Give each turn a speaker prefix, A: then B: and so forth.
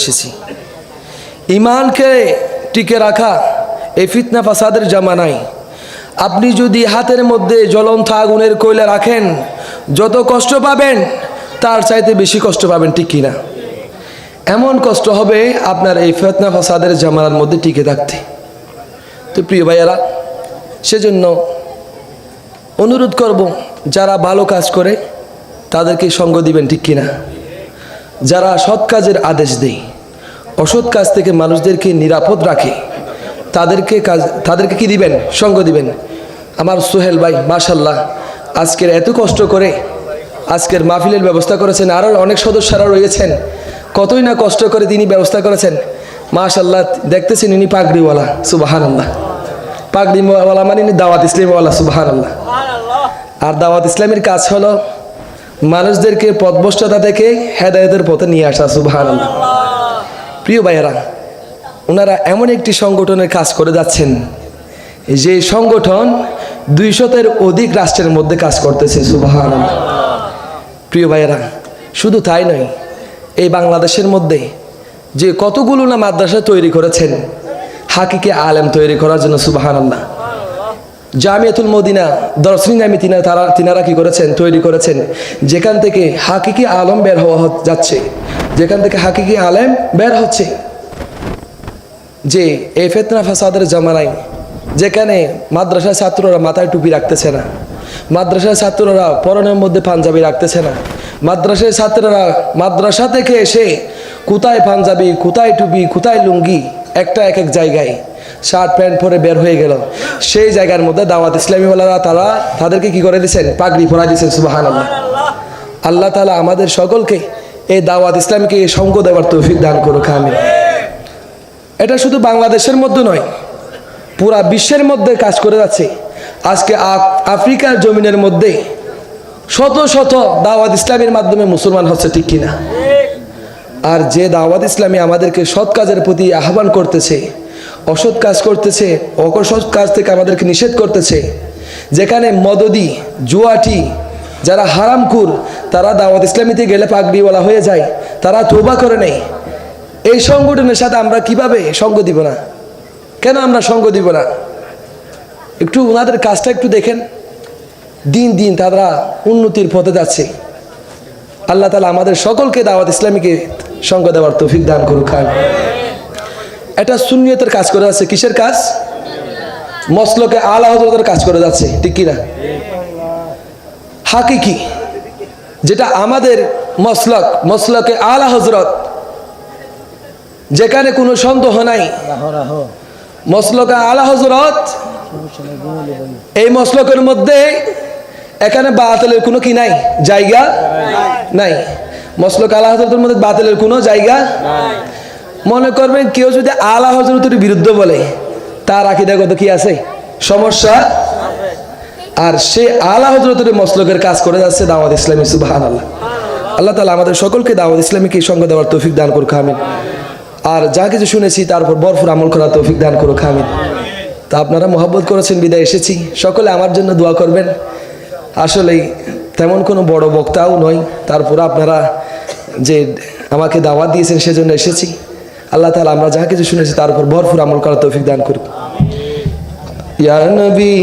A: এসেছি। ইমানকে টিকে রাখা এই ফিতনা ফাসাদের জামানায় আপনি যদি হাতের মধ্যে জ্বলন্ত আগুনের কয়লা রাখেন, যত কষ্ট পাবেন তার চাইতে বেশি কষ্ট পাবেন, ঠিক কিনা? এমন কষ্ট হবে আপনার এই ফিতনা ফাসাদের জামানার মধ্যে টিকে থাকতে। তো প্রিয় ভাইয়ারা, সেজন্য অনুরোধ করব, যারা ভালো কাজ করে তাদেরকে সঙ্গ দিবেন, ঠিক কিনা? যারা সৎ কাজের আদেশ দেয়, অসৎ কাজ থেকে মানুষদেরকে নিরাপদ রাখে, তাদেরকে কি দিবেন? সঙ্গ দিবেন। আমার সোহেল ভাই মাশাল্লাহ আজকের এত কষ্ট করে আজকের মাহফিলের ব্যবস্থা করেছেন, আরও অনেক সদস্যরা রয়েছেন, কতই না কষ্ট করে তিনি ব্যবস্থা করেছেন। মাশাল্লাহ দেখতেছেন ইনি পাগড়িওয়ালা, সুবহানাল্লাহ। পাগড়িওয়ালা মানে ইনি দাওয়াত ইসলামীওয়ালা, সুবহানাল্লাহ। আর দাওয়াত ইসলামের কাজ হলো মানুষদেরকে পথভ্রষ্টতা থেকে হেদায়েতের পথে নিয়ে আসা, সুবহানাল্লাহ। প্রিয় ভাইয়েরা, ওনারা এমন একটি সংগঠনের কাজ করে যাচ্ছেন যে সংগঠন 200-এর অধিক রাষ্ট্রের মধ্যে কাজ করতেছে, সুবহানাল্লাহ। প্রিয় ভাইয়েরা, শুধু তাই নয়, এই বাংলাদেশের মধ্যে যে কতগুলো না মাদ্রাসা তৈরি করেছেন হাকিকি আলেম তৈরি করার জন্য, সুবহানাল্লাহ। জামিয়াতুল মদিনা দর্শনী নামে তিনারা কি করেছেন? তৈরি করেছেন, যেখান থেকে হাকিকি আলেম বের হওয়া যাচ্ছে, যেখান থেকে হাকিকি আলেম বের হচ্ছে। যে এই ফিতনা ফাসাদের জামানায় যেখানে মাদ্রাসার ছাত্ররা মাথায় টুপি রাখতেছে না, মাদ্রাসার ছাত্ররা পরনের মধ্যে পাঞ্জাবি রাখতেছে না, মাদ্রাসার ছাত্ররা মাদ্রাসা থেকে এসে কোথায় পাঞ্জাবি, কোথায় টুপি, কোথায় লুঙ্গি, একটা এক এক জায়গায় শার্ট প্যান্ট পরে বের হয়ে গেল, সেই জায়গার মধ্যে দাওয়াত ইসলামীওয়ালারা তাদেরকে কি করে দিয়েছেন? পাগড়ি পরাই দিয়েছেন, সুবহানাল্লাহ। আল্লাহ তাআলা আমাদের সকলকে এই দাওয়াত ইসলামকে সঙ্গ দেওয়ার তৌফিক দান করুক, আমিন। এটা শুধু বাংলাদেশের মধ্যে নয়, পুরা বিশ্বের মধ্যে কাজ করে যাচ্ছে। আজকে আফ্রিকার জমিনের মধ্যে শত শত দাওয়াত ইসলামের মাধ্যমে মুসলমান হচ্ছে, ঠিক কিনা? আর যে দাওয়াত ইসলামী আমাদেরকে সৎ কাজের প্রতি আহ্বান করতেছে, অসৎ কাজ করতেছে, অসৎ কাজ থেকে আমাদেরকে নিষেধ করতেছে, যেখানে মদদি জুয়াটি যারা হারামখোর তারা দাওয়াত ইসলামীতে গেলে পাগড়িওয়ালা হয়ে যায়, তারা তওবা করে নেয়। এই সংগঠনের সাথে আমরা কিভাবে সঙ্গ দিব না? কেন আমরা সঙ্গ দিব না? একটু ওনাদের কাজটা একটু দেখেন, দিন দিন তারা উন্নতির পথে যাচ্ছে। আল্লাহ তাআলা আমাদের সকলকে দাওয়াত ইসলামীকে সঙ্গ দেওয়ার তৌফিক দান করুক। এটা সুন্নিয়তের কাজ করে যাচ্ছে। কিসের কাজ? মসলকে আলা হযরতের কাজ করে যাচ্ছে, ঠিক কিনা? হাকিকি যেটা আমাদের মসলকে আলা হযরত, যেখানে কোনো সন্দেহ নাই, মসলকে আলা হযরত, এই মসলকের মধ্যে এখানে বাতিলের কোনো কি নাই, জায়গা নাই। মসলক আলা হযরতের মধ্যে বাতিলের কোনো জায়গা নাই। মনে করবেন কেউ যদি আলা হযরতের বিরুদ্ধে বলে, তার আকীদাগত কি আছে? সমস্যা। আর সে আলা হযরতের মসলকের কাজ করে যাচ্ছে দাওয়াত ইসলামী, সুবহানাল্লাহ। আল্লাহ তাআলা আমাদের সকলকে দাওয়াত ইসলামীকে সঙ্গ দেওয়ার তৌফিক দান করুক, আমিন। আর যা কিছু শুনেছি তার উপর ভরপুর আমল করার তৌফিক দান করুক, আমিন। তা আপনারা মহব্বত করেছেন বিদায় এসেছি, সকলে আমার জন্য দোয়া করবেন। আসলেই তেমন কোনো বড় বক্তাও নয়, তারপর আপনারা যে আমাকে দাওয়াত দিয়েছেন সেজন্য এসেছি। আল্লাহ তাআলা আমরা যা কিছু শুনেছি তার উপর ভরপুর আমল করার তৌফিক দান করুক। ইয়া নবী